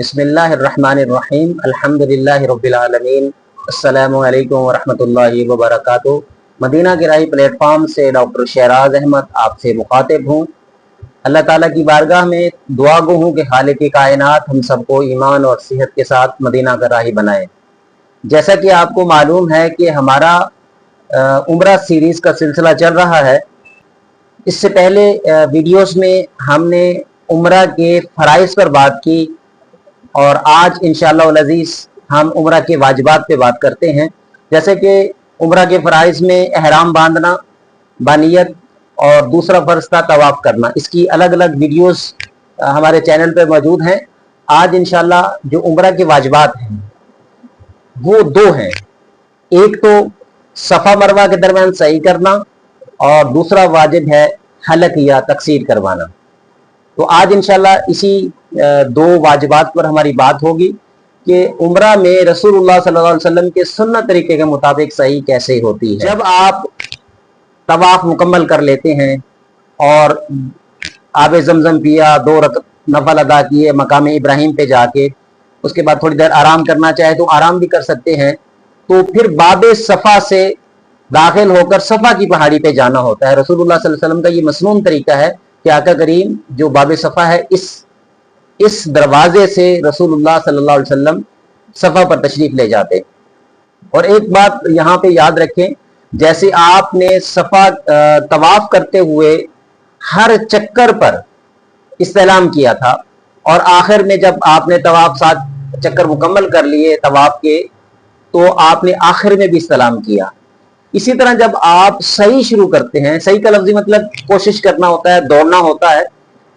बिस्मिल्लाहिर्रहमानिर्रहीम अल्हम्दुलिल्लाहि रब्बिल आलमीन अस्सलामु अलैकुम वरहमतुल्लाहि वबरकातुहू। मदीना की राही प्लेटफॉर्म से डॉक्टर शहराज अहमद आपसे मुखातिब हूँ। अल्लाह ताला की बारगाह में दुआ गो हूँ कि खालिक कायनात हम सबको ईमान और सेहत के साथ मदीना का राही बनाए। जैसा कि आपको मालूम है कि हमारा उम्रा सीरीज का सिलसिला चल रहा है। इससे पहले वीडियोस में हमने उम्रा के फ़राइज़ पर बात की और आज इंशाअल्लाह अज़ीज़ हम उम्रा के वाजिबात पे बात करते हैं। जैसे कि उम्रा के फ़राइज़ में एहराम बांधना बानियत और दूसरा फ़र्ज़ था तवाफ़ करना। इसकी अलग अलग वीडियोस हमारे चैनल पे मौजूद हैं। आज इंशाअल्लाह जो उम्रा के वाजिबात हैं वो दो हैं। एक तो सफ़ा मरवा के दरमियान सही करना और दूसरा वाजिब है हलक या तकसीर करवाना। तो आज इंशाअल्लाह इसी दो वाजिबात पर हमारी बात होगी कि उम्रा में रसूलुल्लाह सल्लल्लाहु अलैहि वसल्लम के सुन्नत तरीके के मुताबिक सही कैसे होती है। जब आप तवाफ मुकम्मल कर लेते हैं और आबे ज़मज़म पिया, 2 रकअत नफल अदा किए मकाम इब्राहिम पे जाके, उसके बाद थोड़ी देर आराम करना चाहे तो आराम भी कर सकते हैं। तो फिर बाबे सफ़ा से दाखिल होकर सफ़ा की पहाड़ी पे जाना होता है। रसूलुल्लाह सल्लल्लाहु अलैहि वसल्लम का ये मसनून तरीका है कि आका करीम जो बाबे सफ़ा है इस दरवाजे से रसूलुल्लाह सल्लल्लाहु अलैहि वसल्लम सफ़ा पर तशरीफ ले जाते। और एक बात यहाँ पे याद रखें, जैसे आपने सफ़ा तवाफ करते हुए हर चक्कर पर इस्तेलाम किया था और आखिर में जब आपने तवाफ 7 चक्कर मुकम्मल कर लिए तवाफ के, तो आपने आखिर में भी इस्तेलाम किया। इसी तरह जब आप सही शुरू करते हैं, सही का लफ्ज़ी मतलब कोशिश करना होता है, दौड़ना होता है,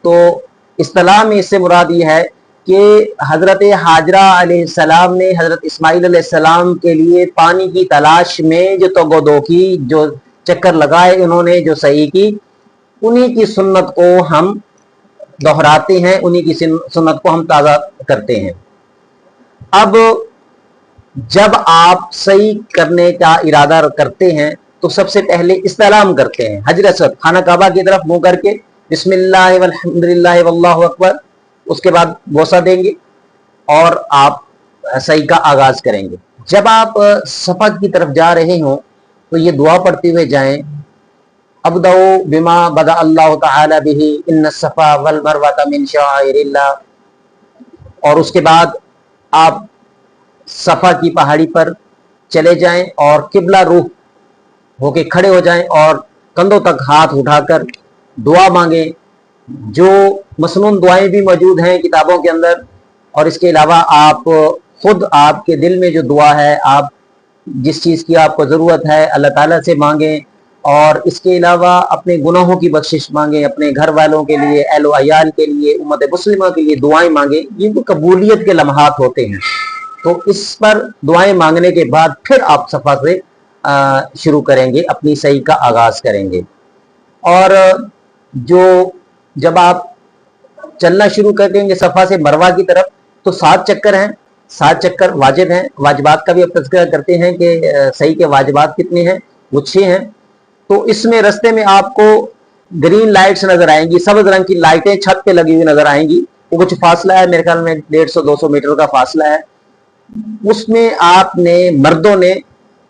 तो इस्तेलाम में इससे मुराद ये है कि हज़रत हाजरा अलैहिस्सलाम ने हज़रत इस्माइल अलैहिस्सलाम के लिए पानी की तलाश में जो तगोदो की, जो चक्कर लगाए उन्होंने, जो सही की, उन्हीं की सुन्नत को हम दोहराते हैं, उन्हीं की सुन्नत को हम ताज़ा करते हैं। अब जब आप सही करने का इरादा करते हैं तो सबसे पहले इस्तेलाम करते हैं हजर अस्वद खाना काबा की तरफ मुंह करके, बिस्मिल्लाह वल्हम्दुलिल्लाह वल्लाहु अकबर। उसके बाद बोसा देंगे और आप सही का आगाज करेंगे। जब आप सफ़ा की तरफ जा रहे हों तो ये दुआ पढ़ते हुए जाएं, अब्दउ बिमा बदा अल्लाह तआला बिही इन्न सफ़ा वल मरवा मिन शाइरिल्लाह। और उसके बाद आप सफ़ा की पहाड़ी पर चले जाएं और किबला रूह होके खड़े हो जाएं और कंधों तक हाथ उठाकर दुआ मांगें। जो मसनून दुआएं भी मौजूद हैं किताबों के अंदर, और इसके अलावा आप खुद आपके दिल में जो दुआ है, आप जिस चीज़ की आपको ज़रूरत है अल्लाह ताला से मांगें। और इसके अलावा अपने गुनाहों की बख्शिश मांगें, अपने घर वालों के लिए, अहल व अयाल के लिए, उम्मत मुस्लिमा के लिए दुआएं मांगें। ये तो कबूलियत के लम्हात होते हैं। तो इस पर दुआएं मांगने के बाद फिर आप सफ़ा से शुरू करेंगे, अपनी सही का आगाज़ करेंगे। और जब आप चलना शुरू कर देंगे सफ़ा से मरवा की तरफ, तो 7 चक्कर हैं, 7 चक्कर वाजिब हैं। वाजिबात का भी अब तज़किरा करते हैं कि सही के वाजिबात कितने हैं, वो 6 हैं। तो इसमें रस्ते में आपको ग्रीन लाइट्स नज़र आएंगी, सब्ज़ रंग की लाइटें छत पे लगी हुई नज़र आएंगी। वो कुछ फासला है, मेरे ख्याल में 150-200 मीटर का फासला है। उसमें आपने, मर्दों ने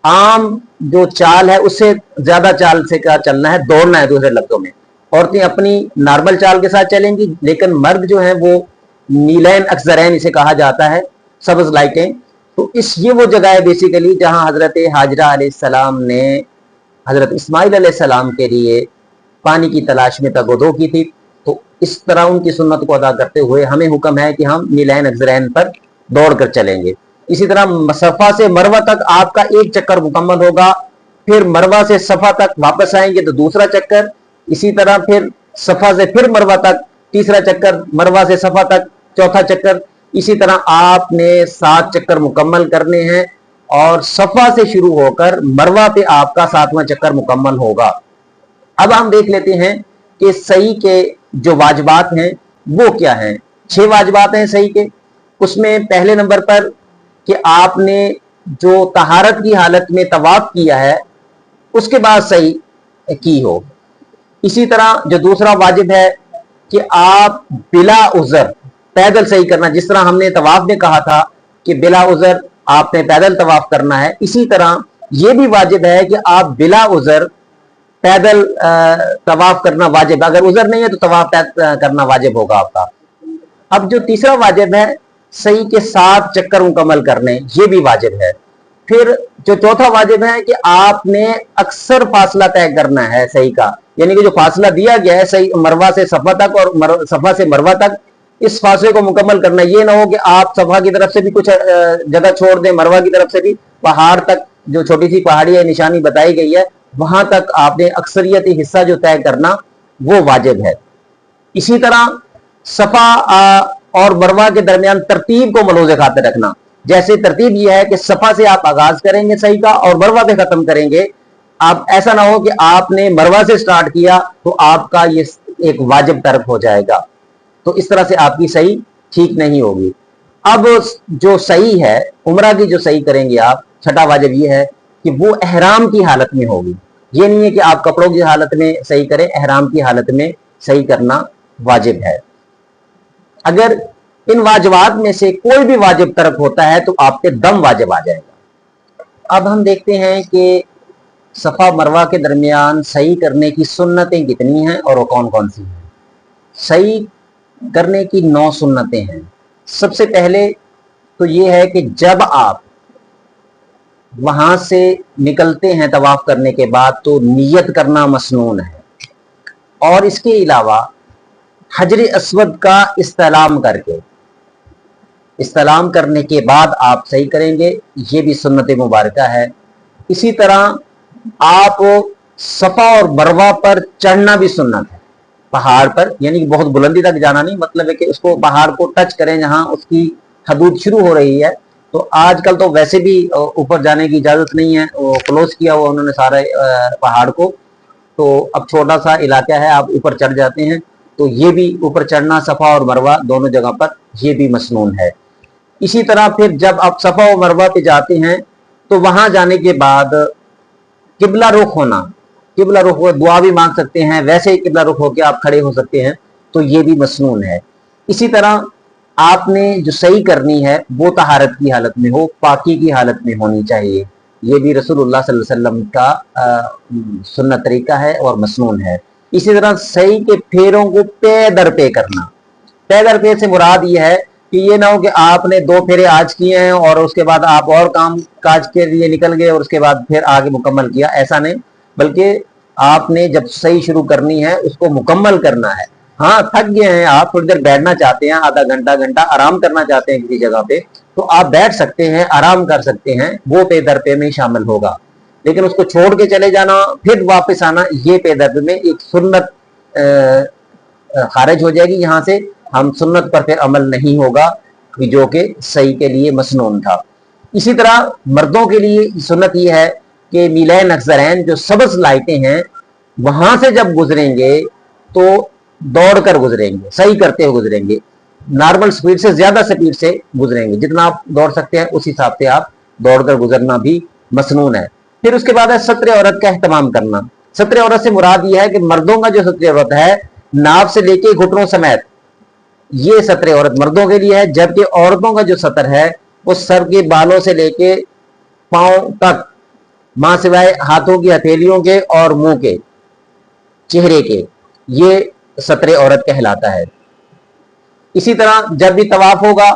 आम जो चाल है उससे ज्यादा चाल से क्या चलना है, दौड़ना है। दूसरे लफ्जों में औरतें अपनी नॉर्मल चाल के साथ चलेंगी, लेकिन मर्द जो है वो नीलैन अक्सरैन इसे कहा जाता है, सब्ज लाइटें। तो ये वो जगह है बेसिकली जहां हजरत हाजरा अलैहिस्सलाम ने हजरत इस्माइल अलैहिस्सलाम के लिए पानी की तलाश में तगोदो की थी। तो इस तरह उनकी सुन्नत को अदा करते हुए हमें हुक्म है कि हम नीलैन अक्सरैन पर दौड़ कर चलेंगे। इसी तरह सफ़ा से मरवा तक आपका 1 चक्कर मुकम्मल होगा, फिर मरवा से सफ़ा तक वापस आएंगे तो दूसरा चक्कर, इसी तरह फिर सफ़ा से फिर मरवा तक तीसरा चक्कर, मरवा से सफ़ा तक चौथा चक्कर। इसी तरह आपने 7 चक्कर मुकम्मल करने हैं और सफ़ा से शुरू होकर मरवा पे आपका 7वां चक्कर मुकम्मल होगा। अब हम देख लेते हैं कि सही के जो वाजिबात हैं वो क्या हैं। 6 वाजिबात हैं सही के। उसमें पहले नंबर पर कि आपने जो तहारत की हालत में तवाफ किया है उसके बाद सही की हो। इसी तरह जो दूसरा वाजिब है कि आप बिला उज़र पैदल सही करना, जिस तरह हमने तवाफ में कहा था कि बिला उज़र आपने पैदल तवाफ करना है, इसी तरह ये भी वाजिब है कि आप बिला उज़र पैदल तवाफ करना वाजिब, अगर उज़र नहीं है तो तवाफ करना वाजिब होगा आपका। अब जो तीसरा वाजिब है, सही के 7 चक्कर मुकम्मल करने, ये भी वाजिब है। फिर जो चौथा वाजिब है कि आपने अक्सर फासला तय करना है सही का, यानी कि जो फासला दिया गया है सही मरवा से सफा तक और सफा से मरवा तक, इस फासले को मुकम्मल करना। ये ना हो कि आप सफा की तरफ से भी कुछ जगह छोड़ दें, मरवा की तरफ से भी, पहाड़ तक जो छोटी सी पहाड़ी है निशानी बताई गई है वहां तक आपने अक्सरियती हिस्सा जो तय करना वो वाजिब है। इसी तरह सफा और मरवा के दरमियान तरतीब को मलूज़ खातिर रखना। जैसे तरतीब यह है कि सफा से आप आगाज करेंगे सही का और मरवा पे खत्म करेंगे। आप ऐसा ना हो कि आपने मरवा से स्टार्ट किया तो आपका ये एक वाजिब तर्क हो जाएगा, तो इस तरह से आपकी सही ठीक नहीं होगी। अब जो सही है उम्रा की, जो सही करेंगे आप, छठा वाजिब ये है कि वो अहराम की हालत में होगी। ये नहीं है कि आप कपड़ों की हालत में सही करें, अहराम की हालत में सही करना वाजिब है। अगर इन वाजिबात में से कोई भी वाजिब तर्क होता है तो आपके दम वाजिब आ जाएगा। अब हम देखते हैं कि सफा मरवा के दरमियान सही करने की सुन्नतें कितनी हैं और वो कौन कौन सी हैं। सही करने की 9 सुन्नतें हैं। सबसे पहले तो ये है कि जब आप वहां से निकलते हैं तवाफ करने के बाद तो नियत करना मसनून है, और इसके अलावा हजर अस्वद का इस्तेलाम करके, इस्तेलाम करने के बाद आप सही करेंगे, ये भी सुन्नत मुबारक है। इसी तरह आप सफा और मरवा पर चढ़ना भी सुन्नत है, पहाड़ पर, यानी कि बहुत बुलंदी तक जाना नहीं, मतलब है कि उसको पहाड़ को टच करें जहां उसकी हदूद शुरू हो रही है। तो आजकल तो वैसे भी ऊपर जाने की इजाजत नहीं है, वो क्लोज किया हुआ उन्होंने सारे पहाड़ को, तो अब छोटा सा इलाका है, आप ऊपर चढ़ जाते हैं। तो ये भी ऊपर चढ़ना सफा और मरवा दोनों जगह पर, ये भी मसनून है। इसी तरह फिर जब आप सफा और मरवा पे जाते हैं तो वहां जाने के बाद किबला रुख होना, किबला रुख हो, दुआ भी मांग सकते हैं, वैसे ही किबला रुख होकर आप खड़े हो सकते हैं, तो ये भी मसनून है। इसी तरह आपने जो सही करनी है वो तहारत की हालत में हो, पाकी की हालत में होनी चाहिए। ये भी रसूलुल्लाह सल्लल्लाहु अलैहि वसल्लम का सुन्नत तरीका है और मसनून है। इसी तरह सही के फेरों को पे दर पे करना। पे दर पे से मुराद ये है कि ये ना हो कि आपने 2 फेरे आज किए हैं और उसके बाद आप और काम काज के लिए निकल गए और उसके बाद फिर आगे मुकम्मल किया, ऐसा नहीं, बल्कि आपने जब सही शुरू करनी है उसको मुकम्मल करना है। हाँ, थक गए हैं आप, थोड़ी देर बैठना चाहते हैं, आधा घंटा घंटा आराम करना चाहते हैं किसी जगह पे, तो आप बैठ सकते हैं, आराम कर सकते हैं, वो पे दर पे में शामिल होगा। लेकिन उसको छोड़ के चले जाना फिर वापस आना, ये पे दर पे में एक सुन्नत खारिज हो जाएगी, यहाँ से हम सुन्नत पर फिर अमल नहीं होगा जो कि सही के लिए मसनून था। इसी तरह मर्दों के लिए सुन्नत ये है कि मीलैन अक्सरैन, जो सबस लाइटें हैं, वहां से जब गुजरेंगे तो दौड़कर गुजरेंगे, सही करते हुए गुजरेंगे, नॉर्मल स्पीड से ज्यादा स्पीड से गुजरेंगे, जितना आप दौड़ सकते हैं उस हिसाब से आप दौड़कर गुजरना भी मसनून है। फिर उसके बाद है सत्र औरत का एहतमाम करना। सत्र औरत से मुराद यह है कि मर्दों का जो सत्र औरत है नाभ से लेके घुटनों समेत, ये सत्र औरत मर्दों के लिए है, जबकि औरतों का जो सत्र है वो सर के बालों से लेके पांव तक, मां सिवाय हाथों की हथेलियों के और मुंह के, चेहरे के, ये सत्र औरत कहलाता है। इसी तरह जब भी तवाफ होगा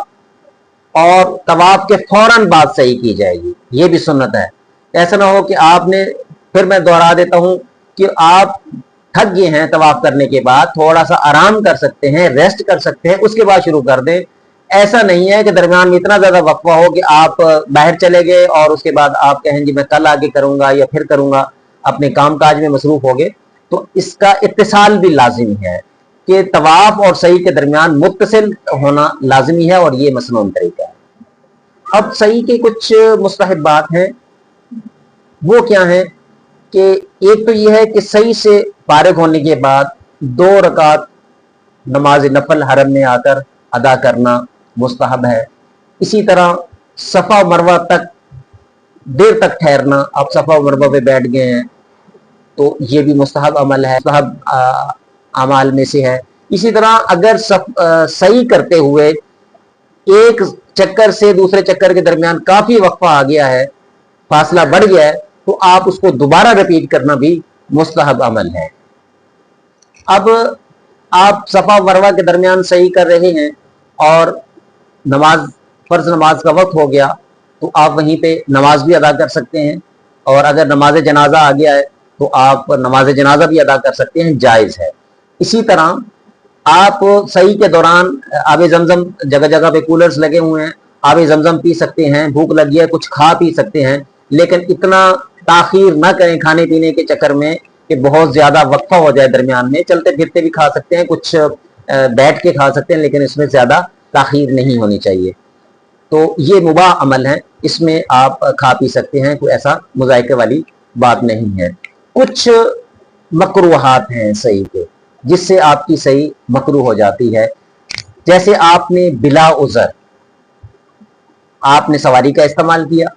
और तवाफ के फौरन बाद सही की जाएगी, ये भी सुन्नत है। ऐसा ना हो कि आपने, फिर मैं दोहरा देता हूं कि आप थक गए हैं तवाफ करने के बाद, थोड़ा सा आराम कर सकते हैं, रेस्ट कर सकते हैं, उसके बाद शुरू कर दें। ऐसा नहीं है कि दरमियान में इतना ज्यादा वक्फा हो कि आप बाहर चले गए और उसके बाद आप कहें जी मैं कल आगे करूंगा या फिर करूंगा, अपने काम काज में मसरूफ हो गए। तो इसका इत्तिसाल भी लाजिमी है कि तवाफ और सही के दरमियान मुत्तसिल होना लाजिमी है, और ये मसनून तरीका है। अब सही के कुछ मुस्तहब्बात हैं, वो क्या है कि एक तो यह है कि सही से फारिग होने के बाद 2 रकात नमाज नफल हरम में आकर अदा करना मुस्तहब है। इसी तरह सफा मरवा तक देर तक ठहरना, आप सफा मरवा पे बैठ गए हैं तो ये भी मुस्तहब अमल है, मुस्तहब अमाल में से है। इसी तरह अगर सही करते हुए एक चक्कर से दूसरे चक्कर के दरमियान काफी वक्फा आ गया है, फासला बढ़ गया है, तो आप उसको दोबारा रिपीट करना भी मुस्तहब अमल है। अब आप सफा मरवा के दरमियान सही कर रहे हैं और फर्ज नमाज का वक्त हो गया, तो आप वहीं पे नमाज भी अदा कर सकते हैं, और अगर नमाज जनाजा आ गया है तो आप नमाज जनाजा भी अदा कर सकते हैं, जायज है। इसी तरह आप सही के दौरान आब जमजम, जगह जगह पे कूलर्स लगे हुए हैं, आब जमजम पी सकते हैं, भूख लगी है कुछ खा पी सकते हैं, लेकिन इतना ताखीर ना करें खाने पीने के चक्कर में कि बहुत ज्यादा वक्फा हो जाए दरमियान में। चलते फिरते भी खा सकते हैं, कुछ बैठ के खा सकते हैं, लेकिन इसमें ज्यादा ताखीर नहीं होनी चाहिए। तो ये मुबाह अमल है, इसमें आप खा पी सकते हैं, कोई ऐसा मुज़ायके वाली बात नहीं है। कुछ मकरूहात हैं सही के, जिससे आपकी सही मकरूह हो जाती है। जैसे आपने बिला उज़र आपने सवारी का इस्तेमाल किया,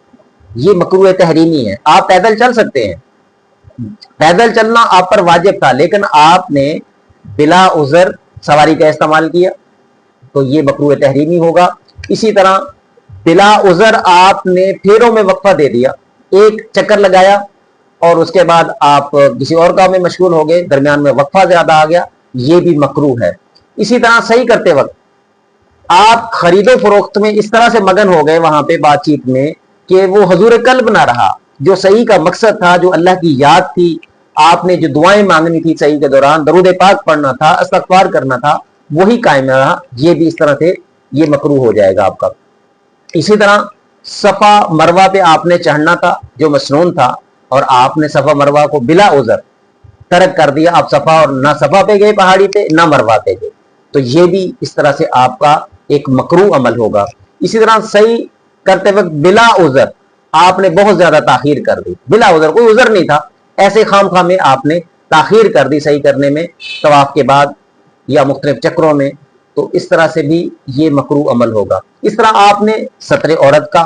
ये मकरूह तहरीमी है। आप पैदल चल सकते हैं, पैदल चलना आप पर वाजिब था, लेकिन आपने बिला उज़र सवारी का इस्तेमाल किया, तो ये मकरूह तहरीमी होगा। इसी तरह बिला उज़र आपने फेरों में वक्फा दे दिया, एक चक्कर लगाया और उसके बाद आप किसी और काम में मशगूल हो गए, दरमियान में वक्फा ज्यादा आ गया, ये भी मकरूह है। इसी तरह सही करते वक्त आप खरीदो फरोख्त में इस तरह से मगन हो गए वहां पे बातचीत में कि वो हुजूर कल्ब ना रहा, जो सही का मकसद था, जो अल्लाह की याद थी, आपने जो दुआएं मांगनी थी सही के दौरान, दरूद पाक पढ़ना था, इस्तग़फ़ार करना था, वही कायम रहा, ये भी इस तरह से ये मकरूह हो जाएगा आपका। इसी तरह सफा मरवा पे आपने चढ़ना था जो मसनून था, और आपने सफा मरवा को बिला उज़र तरक कर दिया, आप सफा और ना सफा पे गए पहाड़ी पे ना मरवा पे गए, तो ये भी इस तरह से आपका एक मकरूह अमल होगा। इसी तरह सही करते वक्त बिला उज़र आपने बहुत ज्यादा ताखीर कर दी, बिला उज़र कोई उज़र नहीं था, ऐसे खाम खा में आपने ताखीर कर दी सही करने में, तवाफ के बाद या मुख्तलिफ चक्रों में, तो इस तरह से भी ये मकरूह अमल होगा। इस तरह आपने सत्र औरत का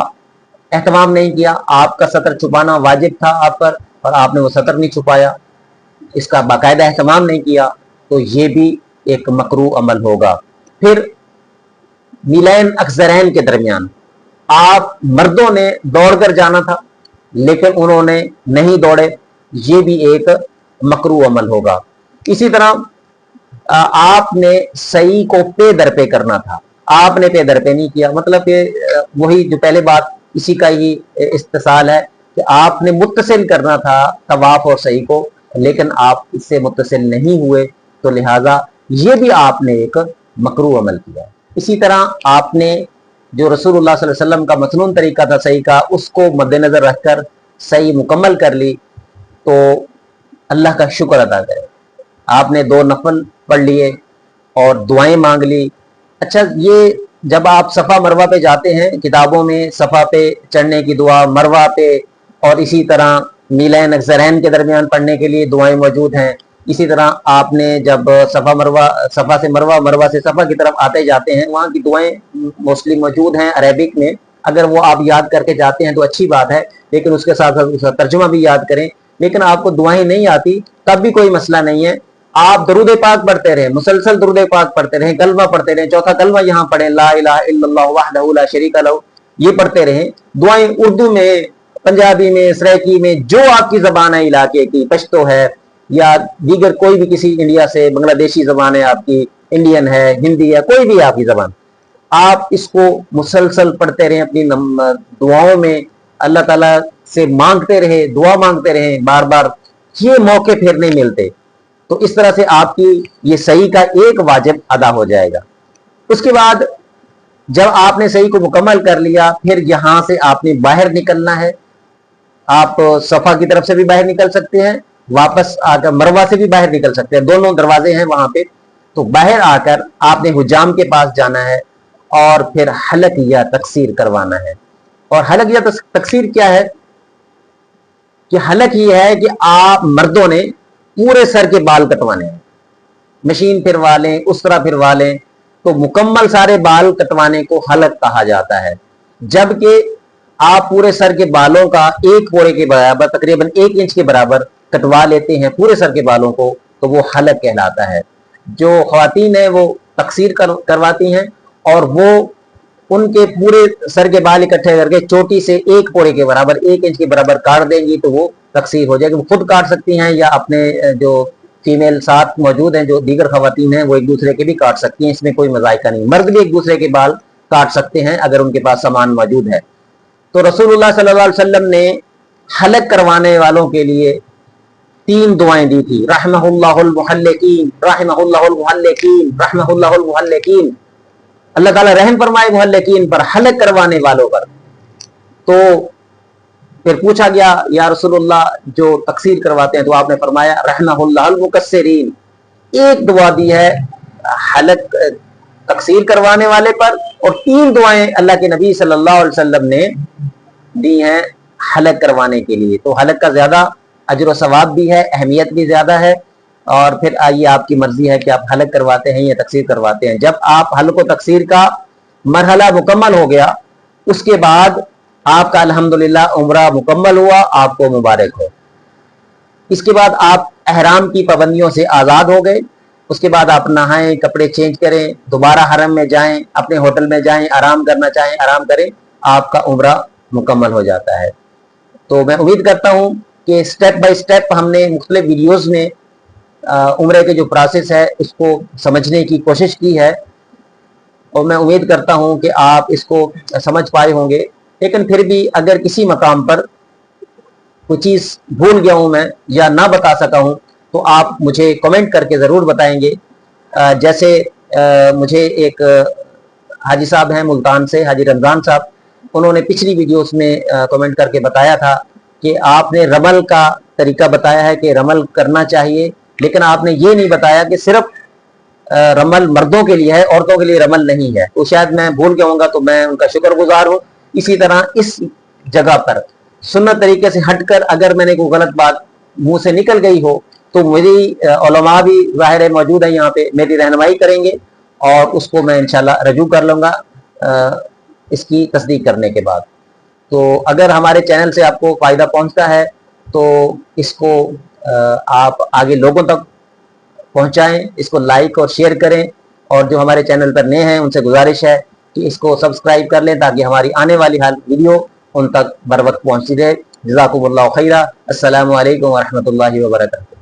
एहतमाम नहीं किया, आपका सतर छुपाना वाजिब था आप पर, और आपने वो सतर नहीं छुपाया, इसका बाकायदा एहतमाम नहीं किया, तो ये भी एक मकरूह अमल होगा। फिर मिलैन अक्सरैन के दरमियान आप मर्दों ने दौड़कर जाना था, लेकिन उन्होंने नहीं दौड़े, ये भी एक मकरूह अमल होगा। इसी तरह आपने सही को पे दर पे करना था, आपने पे दर पे नहीं किया, मतलब कि वही जो पहले बात इसी का ही इस्तेसाल है कि आपने मुत्तसिल करना था तवाफ और सही को, लेकिन आप इससे मुत्तसिल नहीं हुए, तो लिहाजा ये भी आपने एक मकरूह अमल किया। इसी तरह आपने जो रसूलुल्लाह सल्लल्लाहु अलैहि वसल्लम का मसनून तरीका था सही का, उसको मद्देनजर रखकर सही मुकम्मल कर ली, तो अल्लाह का शुक्र अदा करें। आपने 2 नफल पढ़ लिए और दुआएं मांग ली। अच्छा, ये जब आप सफ़ा मरवा पे जाते हैं, किताबों में सफ़ा पे चढ़ने की दुआ, मरवा पे, और इसी तरह मीलैन अक्सरैन के दरमियान पढ़ने के लिए दुआएं मौजूद हैं। इसी तरह आपने जब सफ़ा से मरवा, मरवा से सफ़ा की तरफ आते जाते हैं, वहाँ की दुआएं मोस्टली मौजूद हैं अरेबिक में। अगर वो आप याद करके जाते हैं तो अच्छी बात है, लेकिन उसके साथ साथ उसका तर्जुमा भी याद करें। लेकिन आपको दुआएं नहीं आती तब भी कोई मसला नहीं है, आप दरूद पाक पढ़ते रहे, मुसलसल दरूद पाक पढ़ते रहे, कलमा पढ़ते रहे, चौथा कलमा यहाँ पढ़े, ला इलाहा इल्लल्लाहु वहदहु ला शरीका लहू, ये पढ़ते रहे। दुआएं उर्दू में, पंजाबी में, सराइकी में, जो आपकी जबान है इलाके की, पश्तो है या दीगर कोई भी किसी इंडिया से बांग्लादेशी जबान है आपकी, इंडियन है, हिंदी है, कोई भी आपकी जबान, आप इसको मुसलसल पढ़ते रहे अपनी दुआओं में, अल्लाह ताला से मांगते रहे, दुआ मांगते रहे बार बार, ये मौके फिर नहीं मिलते। तो इस तरह से आपकी ये सही का एक वाजिब अदा हो जाएगा। उसके बाद जब आपने सही को मुकम्मल कर लिया, फिर यहां से आपने बाहर निकलना है। आप सफा की तरफ से भी बाहर निकल सकते हैं, वापस आकर मरवा से भी बाहर निकल सकते हैं, दोनों दरवाजे हैं वहां पे। तो बाहर आकर आपने हुजाम के पास जाना है और फिर हलक या तकसीर करवाना है। और हलक या तकसीर क्या है कि हलक ये है कि आप मर्दों ने पूरे सर के बाल कटवाने हैं, मशीन फिरवा लें, उस तरह फिरवा लें, तो मुकम्मल सारे बाल कटवाने को हलक कहा जाता है। जबकि आप पूरे सर के बालों का एक पोरे के बराबर, तकरीबन 1 इंच के बराबर कटवा लेते हैं पूरे सर के बालों को, तो वो हलक कहलाता है। جو خواتین ہیں وہ تقصیر کرواتی ہیں اور وہ ان کے پورے سر کے بال اکٹھے کر کے چوٹی سے 1 پورے کے برابر 1 انچ کے برابر کاٹ دیں گی تو وہ تقصیر ہو جائے گی. وہ خود کاٹ سکتی ہیں یا اپنے جو فیمیل ساتھ موجود ہیں جو دیگر خواتین ہیں وہ ایک دوسرے کے بھی کاٹ سکتی ہیں, اس میں کوئی مذائقہ نہیں. مرد بھی ایک دوسرے کے بال کاٹ سکتے ہیں اگر ان کے پاس سامان موجود ہے. تو رسول اللہ صلی اللہ علیہ وسلم نے حلق کروانے والوں کے لیے 3 دعائیں دی تھی. رحمہ اللہ المحلقین, رحمہ اللہ المحلقین, رحمہ اللہ المحلقین. اللہ تعالیٰ رحم فرمائے محلقین پر, حلق کروانے والوں پر. تو پھر پوچھا گیا یا رسول اللہ جو تقصیر کرواتے ہیں, تو آپ نے فرمایا رحمہ اللہ المقصرین. ایک دعا دی ہے حلق تقصیر کروانے والے پر, اور 3 دعائیں اللہ کے نبی صلی اللہ علیہ وسلم نے دی ہیں حلق کروانے کے لیے. تو حلق کا زیادہ اجر و ثواب بھی ہے, اہمیت بھی زیادہ ہے. اور پھر آئیے آپ کی مرضی ہے کہ آپ حلق کرواتے ہیں یا تقصیر کرواتے ہیں. جب آپ حلق و تقصیر کا مرحلہ مکمل ہو گیا, اس کے بعد آپ کا الحمدللہ عمرہ مکمل ہوا, آپ کو مبارک ہو. اس کے بعد آپ احرام کی پابندیوں سے آزاد ہو گئے. اس کے بعد آپ نہائیں, کپڑے چینج کریں, دوبارہ حرم میں جائیں, اپنے ہوٹل میں جائیں, آرام کرنا چاہیں آرام کریں, آپ کا عمرہ مکمل ہو جاتا ہے. تو میں امید کرتا ہوں کہ سٹیپ بائی سٹیپ ہم نے مختلف ویڈیوز میں عمرے کے جو پروسیس ہے اس کو سمجھنے کی کوشش کی ہے, اور میں امید کرتا ہوں کہ آپ اس کو سمجھ پائے ہوں گے. لیکن پھر بھی اگر کسی مقام پر کوئی چیز بھول گیا ہوں میں یا نہ بتا سکا ہوں تو آپ مجھے کمنٹ کر کے ضرور بتائیں گے. جیسے مجھے ایک حاجی صاحب ہیں ملتان سے, حاجی رمضان صاحب, انہوں نے پچھلی ویڈیوز میں کمنٹ کر کے بتایا تھا کہ آپ نے رمل کا طریقہ بتایا ہے کہ رمل کرنا چاہیے, لیکن آپ نے یہ نہیں بتایا کہ صرف رمل مردوں کے لیے ہے, عورتوں کے لیے رمل نہیں ہے. تو شاید میں بھول گیا ہوں گا, تو میں ان کا شکر گزار ہوں. اسی طرح اس جگہ پر سنت طریقے سے ہٹ کر اگر میں نے کوئی غلط بات منہ سے نکل گئی ہو تو میری علماء بھی ظاہر ہے موجود ہیں یہاں پہ, میری رہنمائی کریں گے اور اس کو میں انشاءاللہ رجوع کر لوں گا اس کی تصدیق کرنے کے بعد. تو اگر ہمارے چینل سے آپ کو فائدہ پہنچتا ہے تو اس کو آپ آگے لوگوں تک پہنچائیں, اس کو لائک اور شیئر کریں, اور جو ہمارے چینل پر نئے ہیں ان سے گزارش ہے کہ اس کو سبسکرائب کر لیں تاکہ ہماری آنے والی ویڈیو ان تک بر وقت پہنچتی رہے. جزاکم اللہ خیرہ. السلام علیکم ورحمۃ اللہ وبرکاتہ.